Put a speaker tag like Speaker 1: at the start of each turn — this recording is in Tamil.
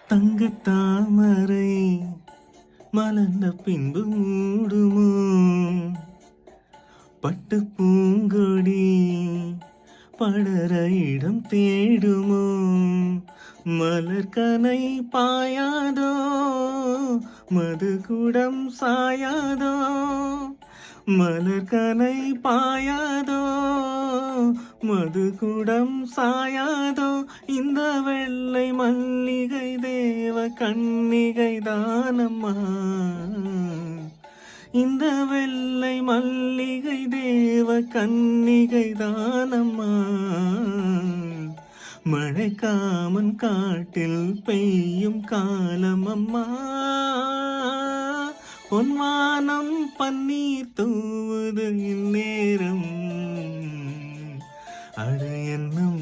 Speaker 1: தங்கத் தாமரை மலர்ந்த பின்பு மூடுமோ? பட்டு பூங்கொடி படர இடம் தேடுமோ? மலர்கனை பாயாதோ? மதுகுடம் சாயாதோ? மலர்கனை பாயாதோ? மதுகுடம் சாயாதோ? இந்த வெள்ளை மல்லிகை தேவ கன்னிகை தானம்மா. இந்த வெள்ளை மல்லிகை தேவ கன்னிகை தானம்மா. மழைக்காமன் காட்டில் பெய்யும் காலம் அம்மா. பொன்வானம் பன்னீர் தூவுது இந்நேரம். அட என்ன